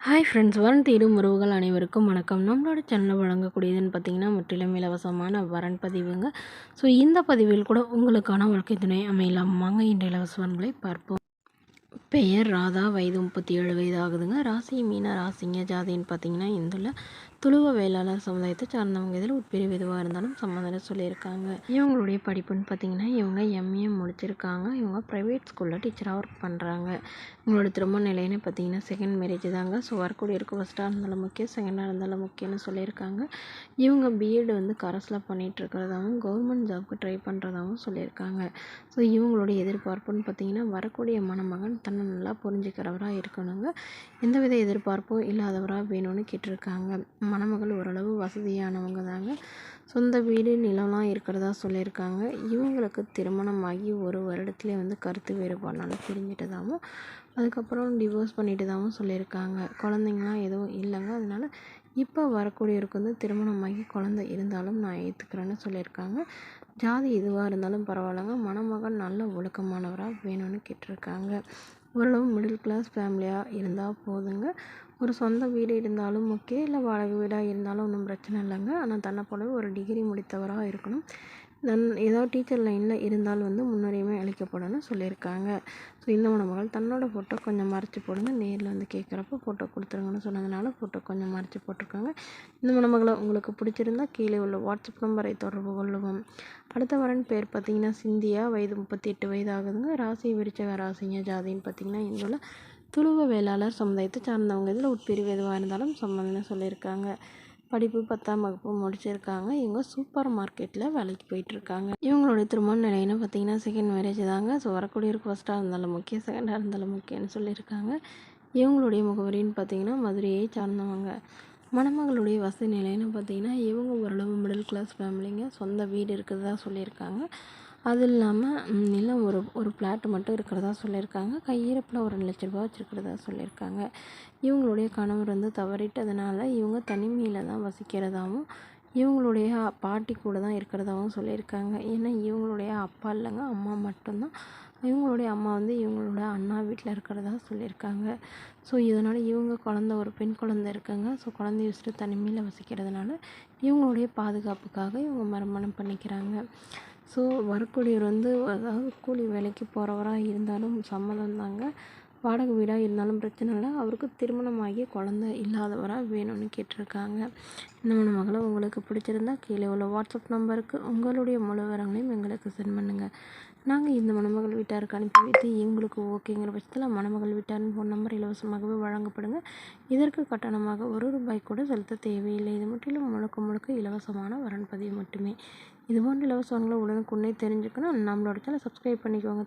Hi friends, வரன் தேடும் உறவுகள் அனைவருக்கும் வணக்கம். நம்மளோட சேனலில் வழங்கக்கூடியதுன்னு பார்த்தீங்கன்னா முற்றிலும் இலவசமான வரன் பதிவுங்க. ஸோ இந்த பதிவில் கூட உங்களுக்கான வாழ்க்கை துணை அமையலாம். வாங்க இன்றைய இலவச வரன்களை பார்ப்போம். பெயர் ராதா, வயது 37 வயது ஆகுதுங்க. ராசி மீன ராசிங்க. ஜாதின்னு பார்த்தீங்கன்னா இந்துள்ள துளுவ வேளாளர் சமுதாயத்தை சார்ந்தவங்க. இதில் உட்பிரிவு எதுவாக இருந்தாலும் சம்மந்தம் சொல்லியிருக்காங்க. இவங்களுடைய படிப்புன்னு பார்த்தீங்கன்னா இவங்க எம்ஏ முடிச்சிருக்காங்க. இவங்க ப்ரைவேட் ஸ்கூலில் டீச்சராக ஒர்க் பண்ணுறாங்க. இவங்களோட திருமண நிலைன்னு பார்த்தீங்கன்னா செகண்ட் மேரேஜ் தாங்க. ஸோ வரக்கூடிய இருக்க ஃபஸ்ட்டாக இருந்தாலும் முக்கியம், செகண்டாக இருந்தாலும் முக்கியம்னு சொல்லியிருக்காங்க. இவங்க பிஎட் கரஸில் பண்ணிகிட்ருக்கிறதாகவும் கவர்மெண்ட் ஜாப்க்கு ட்ரை பண்ணுறதாகவும் சொல்லியிருக்காங்க. ஸோ இவங்களுடைய எதிர்பார்ப்புன்னு பார்த்தீங்கன்னா வரக்கூடிய மணமகன் தன்னை நல்லா புரிஞ்சுக்கிறவராக இருக்கணுங்க. எந்தவித எதிர்பார்ப்பும் இல்லாதவராக வேணும்னு கேட்டிருக்காங்க. மணமகள் ஓரளவு வசதியானவங்க தாங்க. சொந்த வீடு நிலம்லாம் இருக்கிறதா சொல்லியிருக்காங்க. இவங்களுக்கு திருமணமாகி ஒரு வருடத்துலேயே கருத்து வேறுபாடுனால பிரிஞ்சிட்டதாகவும் அதுக்கப்புறம் டிவோர்ஸ் பண்ணிட்டதாகவும் சொல்லியிருக்காங்க. குழந்தைங்களாம் எதுவும் இல்லைங்க. அதனால இப்போ வரக்கூடியவருக்கு திருமணமாகி குழந்தை இருந்தாலும் நான் ஏற்றுக்கிறேன்னு சொல்லியிருக்காங்க. ஜாதி எதுவாக இருந்தாலும் பரவாயில்லைங்க. மணமகன் நல்ல ஒழுக்கமானவராக வேணும்னு கேட்டிருக்காங்க. ஓரளவு மிடில் கிளாஸ் ஃபேமிலியாக இருந்தால் போதுங்க. ஒரு சொந்த வீடு இருந்தாலும் ஓகே, இல்லை வாடகை வீடாக இருந்தாலும் ஒன்றும் பிரச்சனை இல்லைங்க. ஆனால் தன்னை போலவே ஒரு டிகிரி முடித்தவராக இருக்கணும். ஏதாவது டீச்சர் லைனில் இருந்தால் முன்னுரிமை அளிக்கப்படணும்னு சொல்லியிருக்காங்க. ஸோ இந்த மணமகள் தன்னோட ஃபோட்டோ கொஞ்சம் மறைச்சி போடுங்க, நேரில் கேட்குறப்ப ஃபோட்டோ கொடுத்துருங்கன்னு சொன்னதுனால ஃபோட்டோ கொஞ்சம் மறைச்சி போட்டிருக்காங்க. இந்த மணமகளை உங்களுக்கு பிடிச்சிருந்தா கீழே உள்ள வாட்ஸ்அப் நம்பரை தொடர்பு கொள்ளுவோம். அடுத்த வரன் பேர் பார்த்தீங்கன்னா சிந்தியா, வயது 38 வயது ஆகுதுங்க. ராசி விருச்சக ராசிங்க. ஜாதின்னு பார்த்தீங்கன்னா இந்துள்ள துளுவ வேளாளர் சமுதாயத்தை சார்ந்தவங்க. இதில் உட்பிரிவு எதுவாக இருந்தாலும் சம்மந்தம்னு சொல்லியிருக்காங்க. படிப்பு 10ஆம் வகுப்பு முடிச்சிருக்காங்க. இவங்க சூப்பர் மார்க்கெட்டில் வேலைக்கு போயிட்டுருக்காங்க. இவங்களுடைய திருமண நிலைன்னு பார்த்தீங்கன்னா செகண்ட் மேரேஜ் தாங்க. ஸோ வரக்கூடியவருக்கு ஃபஸ்ட்டாக இருந்தாலும் முக்கியம், செகண்டாக இருந்தாலும் முக்கியம்னு சொல்லியிருக்காங்க. இவங்களுடைய முகவரின்னு பார்த்தீங்கன்னா மதுரையை சார்ந்தவங்க. மணமகளுடைய வசதி நிலைன்னு பார்த்தீங்கன்னா இவங்க ஓரளவு மிடில் கிளாஸ் ஃபேமிலிங்க. சொந்த வீடு இருக்கிறதா சொல்லியிருக்காங்க. அது இல்லாமல் நிலம் ஒரு ஃப்ளாட் மட்டும் இருக்கிறதா சொல்லியிருக்காங்க. கையிருப்பில் ஒரு 2 லட்ச ரூபா வச்சுருக்கிறதா சொல்லியிருக்காங்க. இவங்களுடைய கணவர் தவறிட்டதுனால இவங்க தனிமையில் தான் வசிக்கிறதாகவும் இவங்களுடைய பாட்டி கூட தான் இருக்கிறதாகவும் சொல்லியிருக்காங்க. ஏன்னா இவங்களுடைய அப்பா இல்லைங்க, அம்மா மட்டும்தான். இவங்களுடைய அம்மா இவங்களோட அண்ணா வீட்டில் இருக்கிறதா சொல்லியிருக்காங்க. ஸோ இதனால் இவங்க ஒரு பெண் குழந்தை இருக்குங்க. ஸோ குழந்தைய வச்சுட்டு தனிமையில் வசிக்கிறதுனால இவங்களுடைய பாதுகாப்புக்காக இவங்க மறுமணம் பண்ணிக்கிறாங்க. ஸோ வரக்கூடியவர் அதாவது கூலி வேலைக்கு போகிறவராக இருந்தாலும் சம்மதம் தாங்க. வாடகை வீடாக இருந்தாலும் பிரச்சனை இல்லை. அவருக்கு திருமணமாகி குழந்தை இல்லாதவராக வேணும்னு கேட்டிருக்காங்க. இந்த மணமகளை உங்களுக்கு பிடிச்சிருந்தா கீழே உள்ள வாட்ஸ்அப் நம்பருக்கு உங்களுடைய முழு விவரங்களையும் எங்களுக்கு சென்ட் பண்ணுங்கள். நாங்கள் இந்த மணமகள் வீட்டாருக்கு அனுப்பி வைத்து இவங்களுக்கு ஓகேங்கிற பட்சத்தில் மணமகள் வீட்டாரின் ஃபோன் நம்பர் இலவசமாகவே வழங்கப்படுங்க. இதற்கு கட்டணமாக ₹1 கூட செலுத்த தேவையில்லை. இது முற்றிலும் முழுக்க இலவசமான வரன் பதிவு மட்டுமே. இதுபோன்ற இலவசங்களை உடனுக்குடனே தெரிஞ்சுக்கணும். நம்மளோட சேனலை சப்ஸ்கிரைப் பண்ணிக்கோங்க.